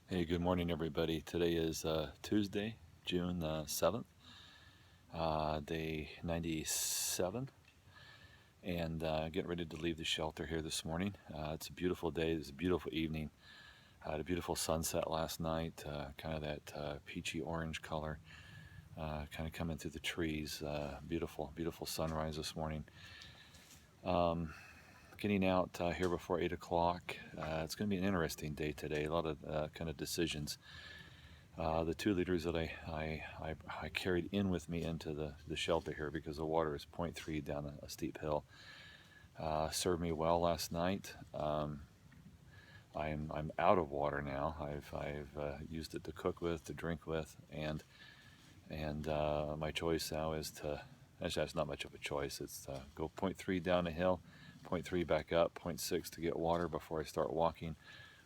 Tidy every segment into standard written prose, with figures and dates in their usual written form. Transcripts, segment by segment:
Hey, good morning, everybody. Today is Tuesday, June 7th, day 97, and getting ready to leave the shelter here this morning. It's a beautiful day. It's a beautiful evening. Had a beautiful sunset last night, kind of that peachy orange color, kind of coming through the trees. Beautiful, beautiful sunrise this morning. Getting out here before 8 o'clock. It's going to be an interesting day today. A lot of kind of decisions. The 2 liters that I carried in with me into the shelter here, because the water is 0.3 down a steep hill, served me well last night. I'm out of water now. I've used it to cook with, to drink with, and my choice now is to, actually that's not much of a choice, it's to go 0.3 down a hill, 0.3 back up, 0.6 to get water before I start walking,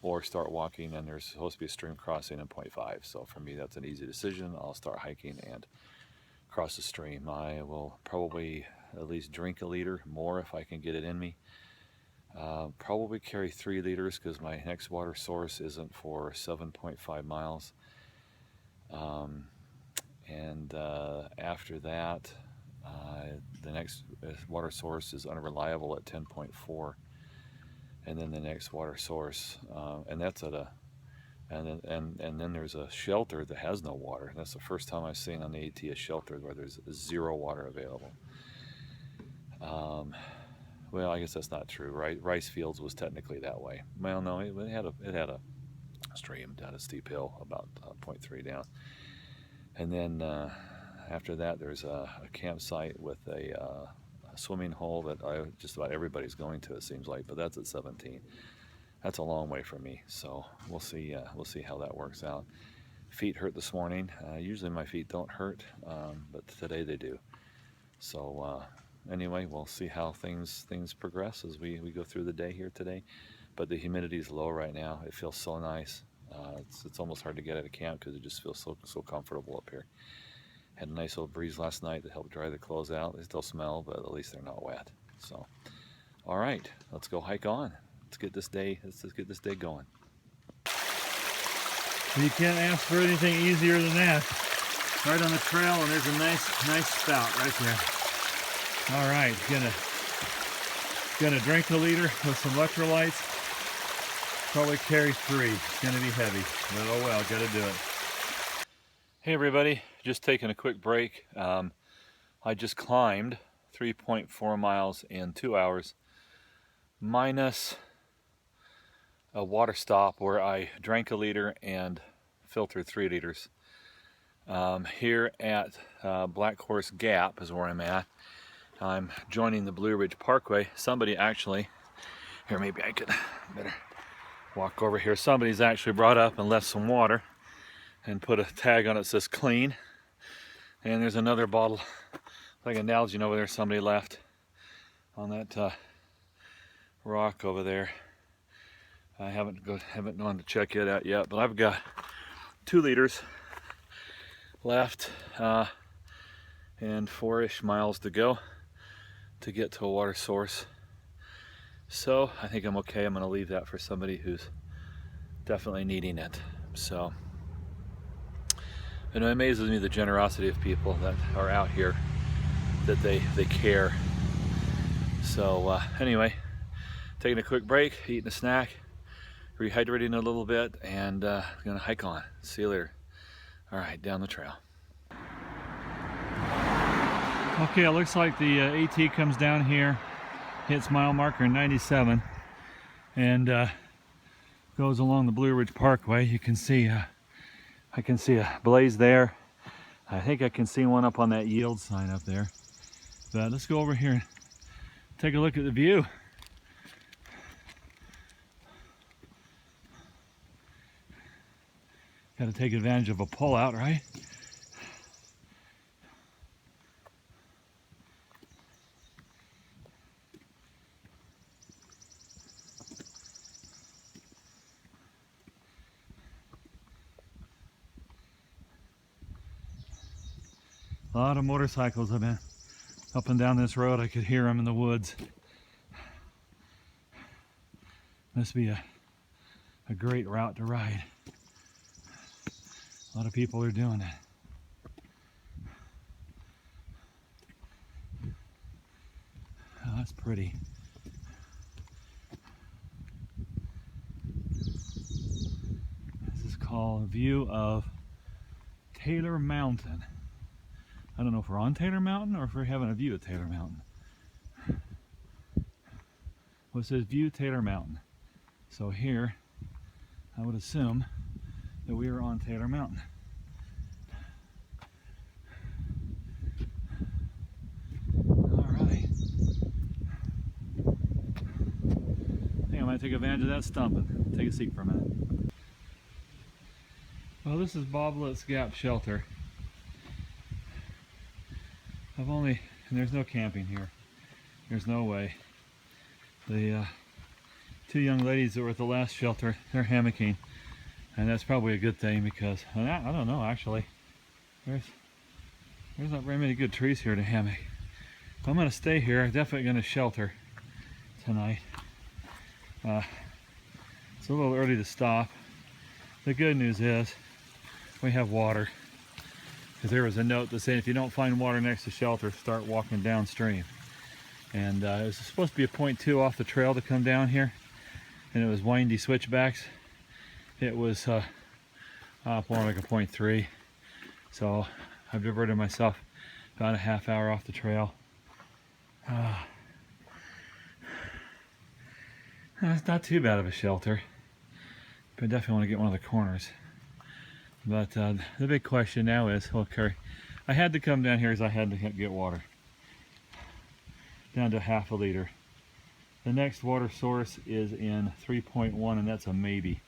or start walking and there's supposed to be a stream crossing in 0.5. So for me, that's an easy decision. I'll start hiking and cross the stream. I will probably at least drink a liter more if I can get it in me. Probably carry 3 liters because my next water source isn't for 7.5 miles. After that, the next water source is unreliable at 10.4. And then the next water source, and that's at a, and then there's a shelter that has no water. That's the first time I've seen on the AT a shelter where there's 0 water available. Well, I guess that's not true, right? Rice Fields was technically that way. Well, no, it had a stream down a steep hill about 0.3 down, and then after that there's a campsite with a swimming hole that just about everybody's going to, it seems like, but that's at 17. That's a long way from me, so we'll see how that works out. Feet hurt this morning. Usually my feet don't hurt, but today they do. So anyway, we'll see how things progress as we go through the day here today. But the humidity is low right now. It feels so nice. It's almost hard to get out of camp because it just feels so comfortable up here. Had a nice little breeze last night that helped dry the clothes out. They still smell, but at least they're not wet. So, all right, let's go hike on. Let's get this day going. You can't ask for anything easier than that. Right on the trail, and there's a nice spout right there. All right, gonna drink a liter with some electrolytes. Probably carry 3. It's gonna be heavy, but oh well, gotta do it. Hey everybody, just taking a quick break. I just climbed 3.4 miles in 2 hours, minus a water stop where I drank a liter and filtered 3 liters. Here at Black Horse Gap is where I'm at. I'm joining the Blue Ridge Parkway. Somebody actually, here maybe I could better walk over here. Somebody's actually brought up and left some water and put a tag on it that says clean. And there's another bottle, like an Nalgene over there, somebody left on that rock over there. I haven't gone to check it out yet, but I've got 2 liters left and 4-ish miles to go to get to a water source. So I think I'm okay. I'm going to leave that for somebody who's definitely needing it. So, and it amazes me the generosity of people that are out here, that they care. So anyway, taking a quick break, eating a snack, rehydrating a little bit, and gonna hike on. See you later. All right, down the trail. Okay, it looks like the AT comes down here, hits mile marker 97, and goes along the Blue Ridge Parkway. You can see, I can see a blaze there. I think I can see one up on that yield sign up there. But let's go over here and take a look at the view. Got to take advantage of a pullout, right? A lot of motorcycles have been up and down this road. I could hear them in the woods. Must be a great route to ride. A lot of people are doing it. Oh, that's pretty. This is called a view of Taylor Mountain. I don't know if we're on Taylor Mountain or if we're having a view of Taylor Mountain. Well, it says view Taylor Mountain. So here, I would assume that we are on Taylor Mountain. All right. I think I might take advantage of that stump and take a seat for a minute. Well, this is Boblet's Gap Shelter. And there's no camping here. There's no way. The two young ladies that were at the last shelter, they're hammocking. And that's probably a good thing because, I don't know actually, there's not very many good trees here to hammock. I'm going to stay here. I'm definitely going to shelter tonight. It's a little early to stop. The good news is we have water. Because there was a note that said if you don't find water next to shelter, start walking downstream. And it was supposed to be a 0.2 off the trail to come down here. And it was windy switchbacks. It was more like a 0.3. So I've diverted myself about a half hour off the trail. It's not too bad of a shelter, but I definitely want to get one of the corners. But the big question now is, okay, I had to come down here because I had to get water. Down to half a liter. The next water source is in 3.1, and that's a maybe.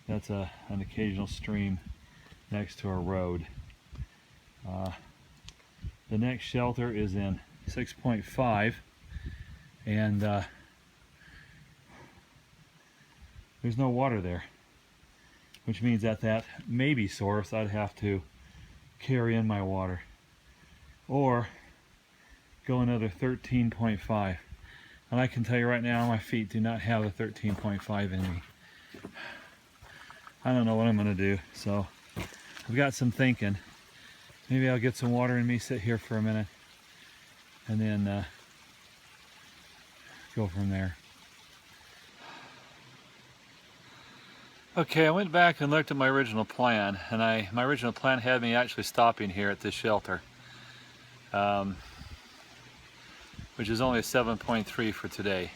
That's an occasional stream next to a road. The next shelter is in 6.5, and there's no water there, which means at that maybe source I'd have to carry in my water or go another 13.5. And I can tell you right now, my feet do not have a 13.5 in me. I don't know what I'm going to do, so I've got some thinking. Maybe I'll get some water in me, sit here for a minute, and then go from there. Okay, I went back and looked at my original plan, and my original plan had me actually stopping here at this shelter, which is only a 7.3 for today.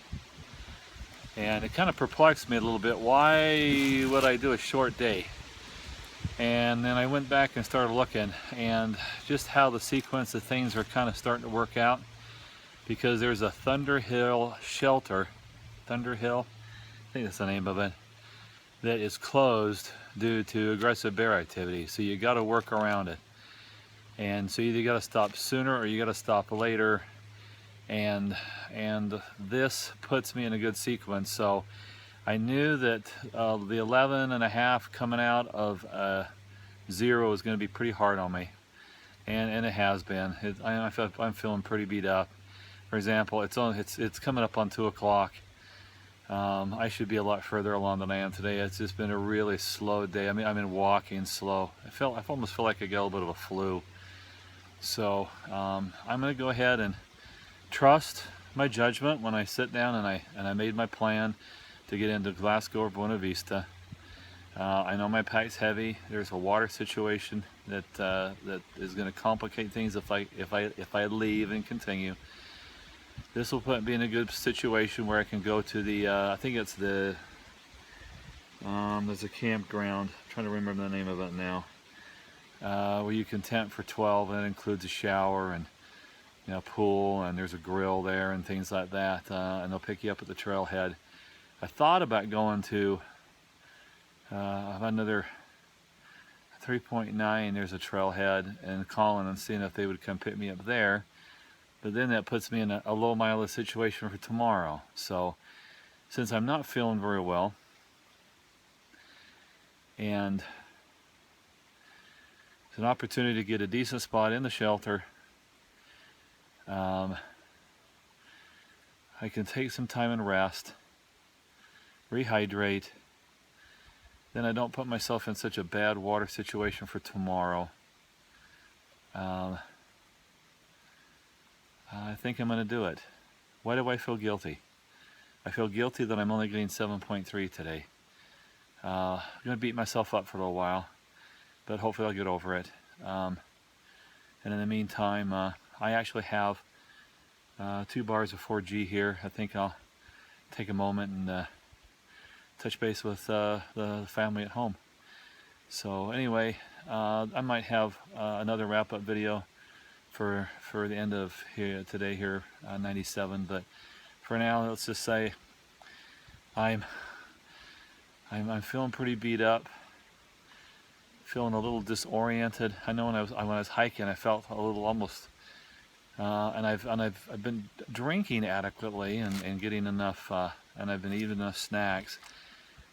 And it kind of perplexed me a little bit. Why would I do a short day? And then I went back and started looking, and just how the sequence of things are kind of starting to work out, because there's a Thunder Hill shelter, Thunder Hill, I think that's the name of it, that is closed due to aggressive bear activity. So you got to work around it. And so you either got to stop sooner or you got to stop later. And this puts me in a good sequence. So I knew that the 11.5 coming out of 0 is going to be pretty hard on me, and it has been. I'm feeling pretty beat up. For example, it's coming up on 2 o'clock. I should be a lot further along than I am today. It's just been a really slow day. I mean, I've been walking slow. I almost feel like I got a little bit of a flu. So I'm going to go ahead and trust my judgment when I sit down and I made my plan to get into Glasgow or Buena Vista. I know my pack's heavy. There's a water situation that is going to complicate things if I leave and continue. This will put me in a good situation where I can go to the I think it's the there's a campground. I'm trying to remember the name of it now. Where you can tent for 12, and it includes a shower and pool, and there's a grill there and things like that. And they'll pick you up at the trailhead. I thought about going to another 3.9. There's a trailhead, and calling and seeing if they would come pick me up there. But then that puts me in a low mileage situation for tomorrow. So since I'm not feeling very well, and it's an opportunity to get a decent spot in the shelter, I can take some time and rest, rehydrate, then I don't put myself in such a bad water situation for tomorrow. I think I'm going to do it. Why do I feel guilty? I feel guilty that I'm only getting 7.3 today. I'm going to beat myself up for a little while, but hopefully I'll get over it. And in the meantime, I actually have 2 bars of 4G here. I think I'll take a moment and touch base with the family at home. So anyway, I might have another wrap-up video for the end of today here, 97. But for now, let's just say I'm feeling pretty beat up, feeling a little disoriented. I know when I was hiking, I felt a little almost, and I've been drinking adequately and getting enough, and I've been eating enough snacks.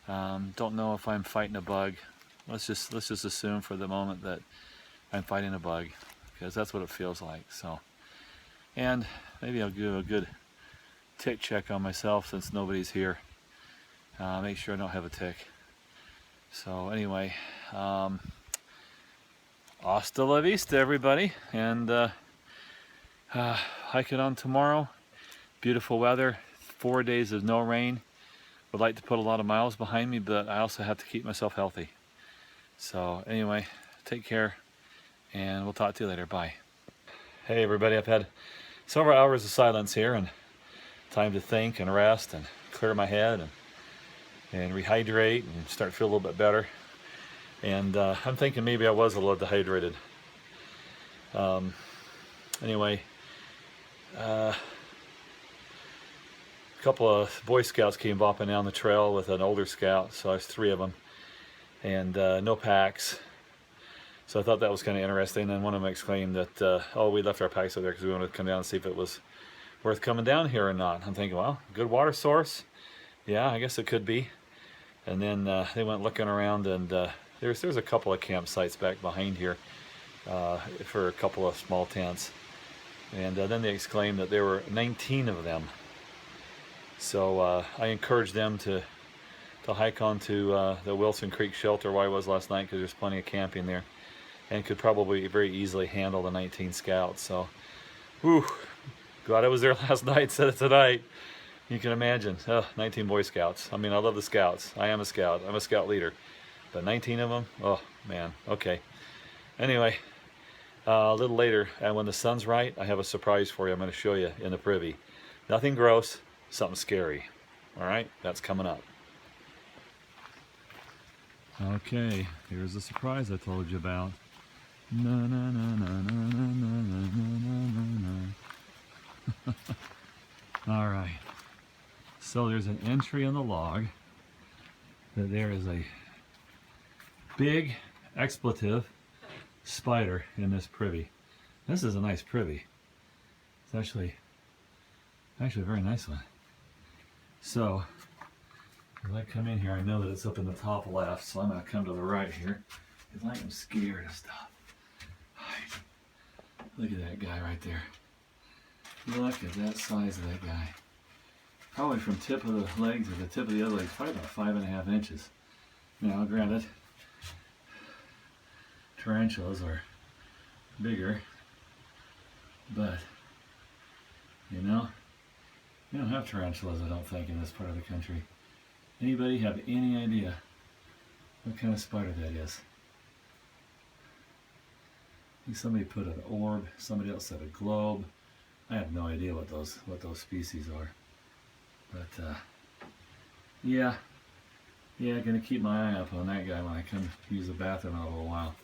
Don't know if I'm fighting a bug. Let's just assume for the moment that I'm fighting a bug, because that's what it feels like. So, and maybe I'll do a good tick check on myself since nobody's here. Make sure I don't have a tick. So anyway, hasta la vista, everybody, and hiking on tomorrow. Beautiful weather, 4 days of no rain. Would like to put a lot of miles behind me, but I also have to keep myself healthy. So anyway, take care, and we'll talk to you later. Bye. Hey everybody, I've had several hours of silence here and time to think and rest and clear my head and rehydrate and start to feel a little bit better. And I'm thinking maybe I was a little dehydrated. Anyway, a couple of Boy Scouts came bopping down the trail with an older scout, so there's 3 of them, and no packs. So I thought that was kind of interesting, and one of them exclaimed that, oh, we left our packs up there because we wanted to come down and see if it was worth coming down here or not. I'm thinking, well, good water source. Yeah, I guess it could be. And then they went looking around, and there's a couple of campsites back behind here for a couple of small tents. And then they exclaimed that there were 19 of them. So I encouraged them to hike onto the Wilson Creek shelter where I was last night, because there's plenty of camping there, and could probably very easily handle the 19 scouts. So, whew, glad I was there last night instead of tonight. You can imagine, 19 Boy Scouts. I mean, I love the Scouts. I am a Scout. I'm a Scout leader. But 19 of them? Oh, man. Okay. Anyway, a little later, and when the sun's right, I have a surprise for you. I'm going to show you in the privy. Nothing gross, something scary. All right? That's coming up. Okay, here's the surprise I told you about. Na na na na na na na na na na. All right. So there's an entry in the log that there is a big expletive spider in this privy. This is a nice privy. It's actually a very nice one. So as I come in here, I know that it's up in the top left, so I'm going to come to the right here because I am scared of stuff. Look at that guy right there. Look at that size of that guy. Probably from tip of the leg to the tip of the other leg, probably about 5.5 inches. Now, granted, tarantulas are bigger, but, you know, we don't have tarantulas, I don't think, in this part of the country. Anybody have any idea what kind of spider that is? I think somebody put an orb, somebody else said a globe. I have no idea what those species are. But yeah, gonna keep my eye up on that guy when I come use the bathroom in a little while.